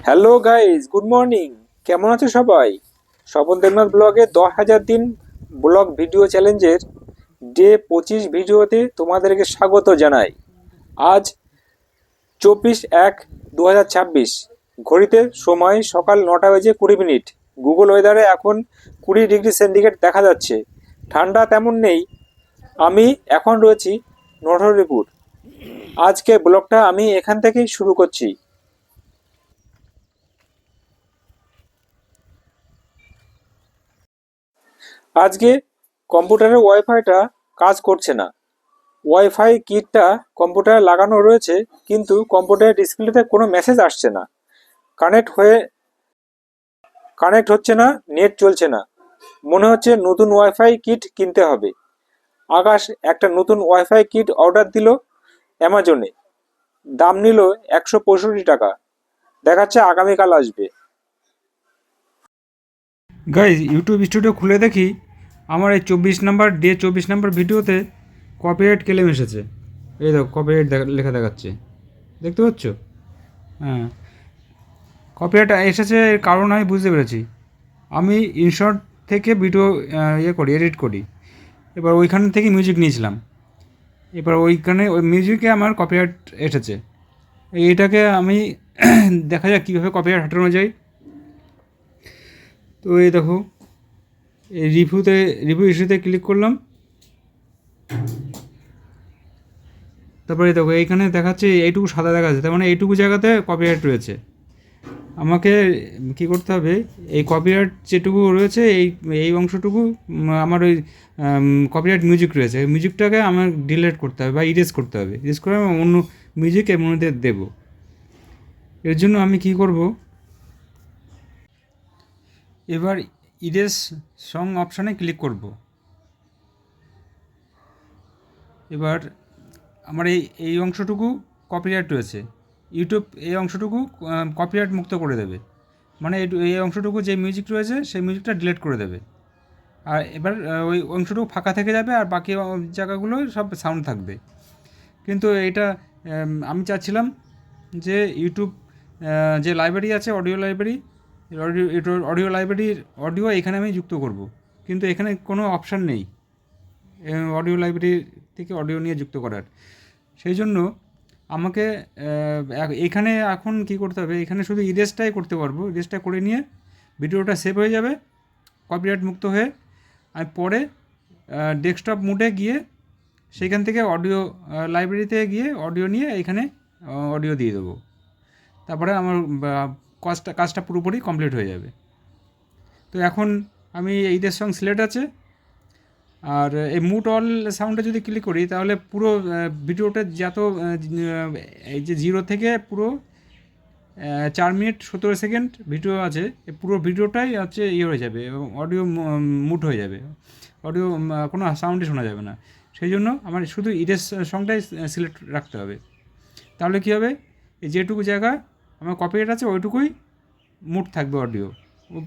Hello guys, good morning. কেমন আছো সবাই? স্বপন দেবনাথ ব্লগে 10,000 দিন ব্লগ ভিডিও চ্যালেঞ্জের ডে 25 ভিডিওতে তোমাদেরকে স্বাগত জানাই। আজ 24/1/2026, ঘড়িতে সময় সকাল 9:20। গুগল ওয়েদারে এখন 20 ডিগ্রি সেন্টিগ্রেড দেখা যাচ্ছে। ঠান্ডা তেমন নেই। আমি এখন রয়েছি নটহরিপুর। আজকে ব্লগটা আমি এখান থেকেই শুরু করছি। আজকে কম্পিউটারের ওয়াইফাইটা কাজ করছে না। ওয়াইফাই কিটটা কম্পিউটারে লাগানো রয়েছে, কিন্তু কম্পিউটারের ডিসপ্লেতে কোনো মেসেজ আসছে না। কানেক্ট হচ্ছে না, নেট চলছে না। মনে হচ্ছে নতুন ওয়াইফাই কিট কিনতে হবে। আকাশ একটা নতুন ওয়াইফাই কিট অর্ডার দিল অ্যামাজনে। দাম নিল 165 টাকা। দেখাচ্ছে আগামীকাল আসবে। গাইজ ইউটিউব স্টুডিও খুলে দেখি আমার এই 24 নম্বর ভিডিওতে কপিরাইট ক্লেম এসেছে। এই দেখো কপিরাইট লেখা দেখাচ্ছে, দেখতে পাচ্ছ? হ্যাঁ, কপিরাইট এসেছে। এর কারণ আমি বুঝতে পেরেছি। আমি ইনশর্ট থেকে ভিডিও এডিট করি। এবার ওইখান থেকে মিউজিক নিয়েছিলাম। এবার ওই মিউজিকে আমার কপিরাইট এসেছে। এইটাকে আমি দেখা যাক কীভাবে কপিরাইট হটানো যায়। তো এই দেখো, এই রিভিউ ইস্যুতে ক্লিক করলাম। তারপরে দেখো এইখানে দেখাচ্ছে এইটুকু সাদা দেখাচ্ছে, তার মানে এইটুকু জায়গাতে কপিরাইট রয়েছে। আমাকে কী করতে হবে, এই কপিরাইট যেটুকু রয়েছে এই অংশটুকু আমার ওই কপিরাইট মিউজিক রয়েছে, এই মিউজিকটাকে আমার ডিলিট করতে হবে বা ইরেজ করতে হবে। ইরেজ করে আমি অন্য মিউজিক এর মধ্যে দেবো। এর জন্য আমি কি করব, এবার ইরেজ সং অপশানে ক্লিক করব। এবার আমার এই অংশটুকু কপিরাইট রয়েছে, ইউটিউব এই অংশটুকু কপিরাইট মুক্ত করে দেবে। মানে এই অংশটুকু যে মিউজিক রয়েছে সেই মিউজিকটা ডিলিট করে দেবে। আর এবার ওই অংশটুকু ফাঁকা থেকে যাবে, আর বাকি জায়গাগুলো সব সাউন্ড থাকবে। কিন্তু এটা আমি চাচ্ছিলাম যে ইউটিউব যে লাইব্রেরি আছে, অডিও লাইব্রেরির অডিও এখানে আমি যুক্ত করব, কিন্তু এখানে কোনো অপশান নেই অডিও লাইব্রেরি থেকে অডিও নিয়ে যুক্ত করার। সেই জন্য আমাকে এখানে এখন কি করতে হবে, এখানে শুধু ইরেজটাই করতে পারবো। ইরেজটা করে নিয়ে ভিডিওটা সেভ হয়ে যাবে কপিরাইট মুক্ত হয়ে। আমি পরে ডেস্কটপ মোডে গিয়ে সেইখান থেকে অডিও লাইব্রেরিতে গিয়ে অডিও নিয়ে এখানে অডিও দিয়ে দেবো। তারপরে আমার কাজটা পুরোপুরি কমপ্লিট হয়ে যাবে। তো এখন আমি ইরেজ সং সিলেক্ট আছে, আর এই মুট অল সাউন্ডে যদি ক্লিক করি তাহলে পুরো ভিডিওটা যত এই যে 0 থেকে পুরো 4 মিনিট 17 সেকেন্ড ভিডিও আছে, এই পুরো ভিডিওটাই হচ্ছে হয়ে যাবে এবং অডিও মুট হয়ে যাবে। অডিও কোনো সাউন্ডই শোনা যাবে না। সেই জন্য আমার শুধু ইরেজ সংটাই সিলেক্ট রাখতে হবে। তাহলে কী হবে, এই যেটুকু জায়গা আমার কপিরাইট আছে ওইটুকুই মুট থাকবে অডিও,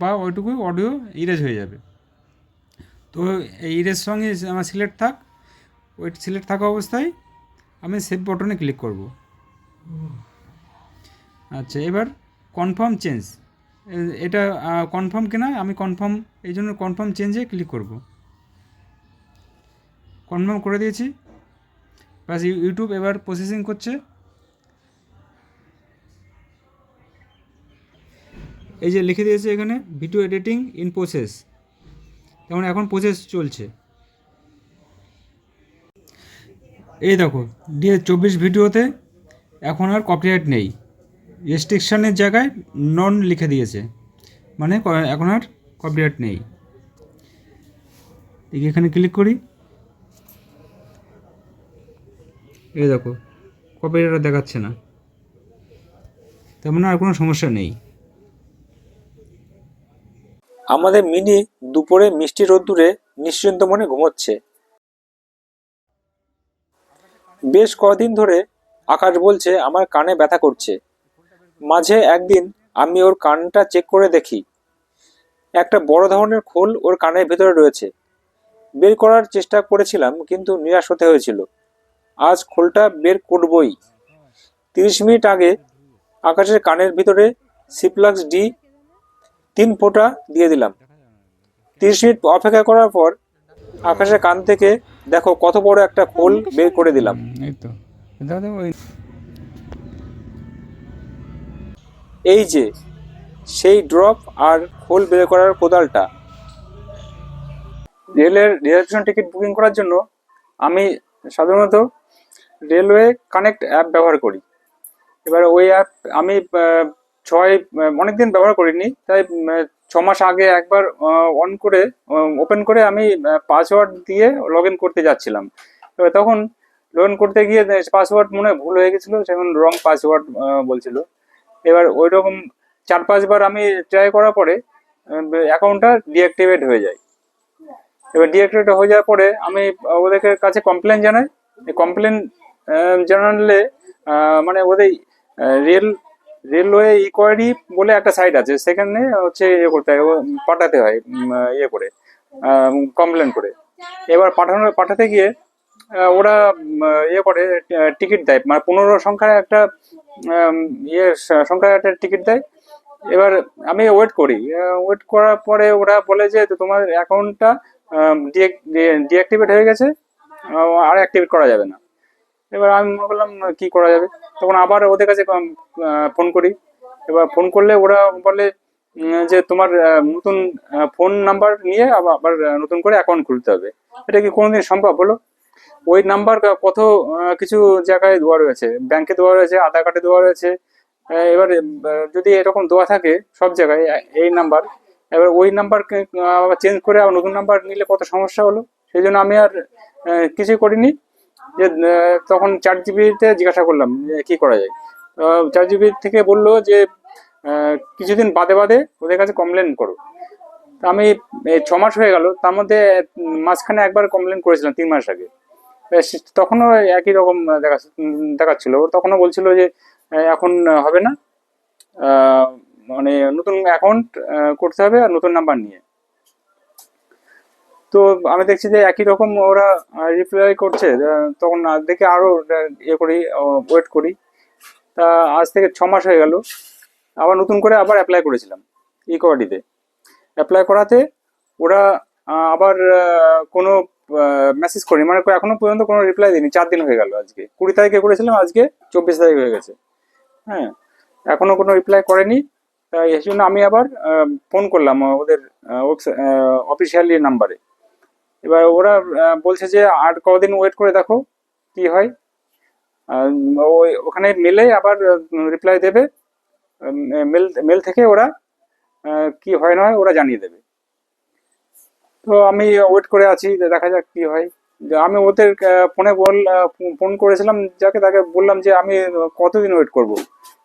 বা ওইটুকুই অডিও ইরেজ হয়ে যাবে। তো এই ইরেজ সঙ্গে আমার সিলেক্ট থাক, ওই সিলেক্ট থাকা অবস্থায় আমি সেভ বটনে ক্লিক করব। আচ্ছা, এবার কনফার্ম চেঞ্জ, এটা কনফার্ম কিনা আমি কনফার্ম, এই জন্য কনফার্ম চেঞ্জে ক্লিক করব। কনফার্ম করে দিয়েছি। প্লাস ইউটিউব এবার প্রসেসিং করছে। এই যে লিখে দিয়েছে এখানে ভিডিও এডিটিং ইন প্রসেস, যেমন এখন প্রসেস চলছে। এই দেখো 24 ভিডিওতে এখন আর কপিরাইট নেই, রেস্ট্রিকশানের জায়গায় নন লিখে দিয়েছে, মানে এখন আর কপিরাইট নেই। এখানে ক্লিক করি, এই দেখো কপিরাইট দেখাচ্ছে না, তেমন আর কোনো সমস্যা নেই। আমাদের মিনি দুপুরে মিষ্টি রোদ্দুরে নিশ্চিন্ত মনে ঘুমোচ্ছে। বেশ কদিন ধরে আকাশ বলছে আমার কানে ব্যথা করছে। মাঝে একদিন আমি ওর কানটা চেক করে দেখি, একটা বড় ধরনের খোল ওর কানের ভেতরে রয়েছে। বের করার চেষ্টা করেছিলাম, কিন্তু নিরাশ হতে হয়েছিল। আজ খোলটা বের করবই। 30 মিনিট আগে আকাশের কানের ভিতরে সিপ্লাক্স ডি 3 ফোঁটা দিয়ে দিলাম। 30 মিনিট অপেক্ষা করার পর আকাশের কান থেকে দেখো কত বড় একটা খোল বের করে দিলাম। এই তো দাদা ওই এই যে সেই ড্রপ আর খোল বের করার কোদালটা। রেলের রিজার্ভেশন টিকিট বুকিং করার জন্য আমি সাধারণত রেলওয়ে কানেক্ট অ্যাপ ব্যবহার করি। এবার ওই অ্যাপ আমি অনেকদিন ব্যবহার করিনি, তাই 6 মাস আগে একবার অন করে ওপেন করে আমি পাসওয়ার্ড দিয়ে লগ ইন করতে যাচ্ছিলাম। এবার তখন লগ ইন করতে গিয়ে পাসওয়ার্ড মনে হয় ভুল হয়ে গেছিলো, সেখন রং পাসওয়ার্ড বলছিল। এবার ওই রকম 4-5 বার আমি ট্রাই করার পরে অ্যাকাউন্টটা ডিঅ্যাক্টিভেট হয়ে যায়। এবার ডিঅ্যাক্টিভেট হয়ে যাওয়ার পরে আমি ওদের কাছে কমপ্লেন জানাই। কমপ্লেন জানালে মানে ওদের রেলওয়ে ইকোয়ারি বলে একটা সাইট আছে, সেখানে হচ্ছে ইয়ে করতে হয়, পাঠাতে হয় ইয়ে করে কমপ্লেন করে। এবার পাঠাতে গিয়ে ওরা ইয়ে করে টিকিট দেয়, মানে 15 সংখ্যার একটা সংখ্যার একটা টিকিট দেয়। এবার আমি ওয়েট করি, ওয়েট করার পরে ওরা বলে যে তোমার অ্যাকাউন্টটা ডিঅ্যাক্টিভেট হয়ে গেছে, আর অ্যাক্টিভেট করা যাবে না। এবার আমি মনে করলাম কি করা যাবে, তখন আবার ওদের কাছে ফোন করি। এবার ফোন করলে ওরা বলে যে তোমার নতুন ফোন নাম্বার নিয়ে আবার নতুন করে অ্যাকাউন্ট খুলতে হবে। এটা কি কোনোদিন সম্ভব হলো? ওই নাম্বার কত কিছু জায়গায় দেওয়া রয়েছে, ব্যাংকে দেওয়া রয়েছে, আধার কার্ডে দেওয়া রয়েছে। এবার যদি এরকম দেওয়া থাকে সব জায়গায় এই নাম্বার, এবার ওই নাম্বারকে আবার চেঞ্জ করে আবার নতুন নাম্বার নিলে কত সমস্যা হলো। সেই জন্য আমি আর কিছুই করিনি। যে তখন 4GB-তে জিজ্ঞাসা করলাম যে কি করা যায়। 4GB থেকে বললো যে কিছুদিন বাদে বাদে ওদের কাছে কমপ্লেন করো। তা আমি 6 মাস হয়ে গেল, তার মধ্যে মাঝখানে একবার কমপ্লেন করেছিলাম 3 মাস আগে। তখনও একই রকম দেখাচ্ছিল, তখনও বলছিল যে এখন হবে না, মানে নতুন অ্যাকাউন্ট করতে হবে আর নতুন নাম্বার নিয়ে। তো আমি দেখছি যে একই রকম ওরা রিপ্লাই করছে, তখন দেখে আরো ইয়ে করি, ওয়েট করি। তা আজ থেকে 6 মাস হয়ে গেল, আবার নতুন করে আবার অ্যাপ্লাই করেছিলাম ইকোয়াডিতে। অ্যাপ্লাই করাতে ওরা আবার কোনো মেসেজ করি, মানে এখনো পর্যন্ত কোনো রিপ্লাই দিইনি। 4 দিন হয়ে গেল, আজকে 20 তারিখে করেছিলাম, আজকে 24 তারিখ হয়ে গেছে। হ্যাঁ, এখনো কোনো রিপ্লাই করেনি। তাই এই জন্য আমি আবার ফোন করলাম ওদের অফিসিয়ালি নাম্বারে। এবার ওরা বলছে যে আর কদিন ওয়েট করে দেখো কি হয়, ওই ওখানে মেলে আবার রিপ্লাই দেবে। মেল থেকে ওরা কি হয় না হয় ওরা জানিয়ে দেবে। তো আমি ওয়েট করে আছি, দেখা যাক কি হয়। আমি ওদের ফোনে ফোন করেছিলাম যাকে, তাকে বললাম যে আমি কতদিন ওয়েট করব,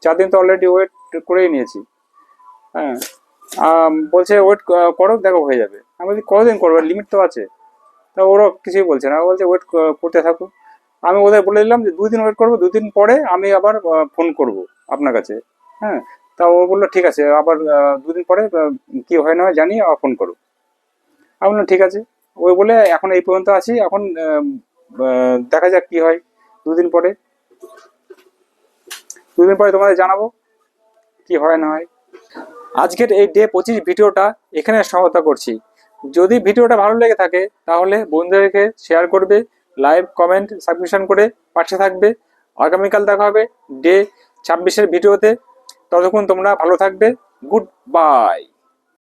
4 দিন তো অলরেডি ওয়েট করেই নিয়েছি। হ্যাঁ, বলছে ওয়েট করো, দেখো হয়ে যাবে। আমি বলছি কতদিন করবো, লিমিট তো আছে। তা ওরা কিছুই বলছে না, বলছে ওয়েট করতে থাকো। আমি ওদের বলে দিলাম যে 2 দিন ওয়েট করবো, 2 দিন পরে আমি আবার ফোন করব আপনার কাছে। হ্যাঁ, তা ও বললো ঠিক আছে, আবার 2 দিন পরে কি হয় না হয় জানিয়ে আবার ফোন করো। আমি বললাম ঠিক আছে। ওই বলে এখন এই পর্যন্ত আছি, এখন দেখা যাক কি হয়। 2 দিন পরে 2 দিন পরে তোমাদের জানাবো কি হয় না হয়। আজকের এই ডে 25 ভিডিওটা এখানে সমাপ্ত করছি। যদি ভিডিওটা ভালো লেগে থাকে তাহলে বন্ধুদেরকে শেয়ার করবে, লাইক কমেন্ট সাবস্ক্রিপশন করে পাশে থাকবে। আগামীকাল দেখা হবে ডে 26-এর ভিডিওতে। ততক্ষণ তোমরা ভালো থাকবে। Good bye.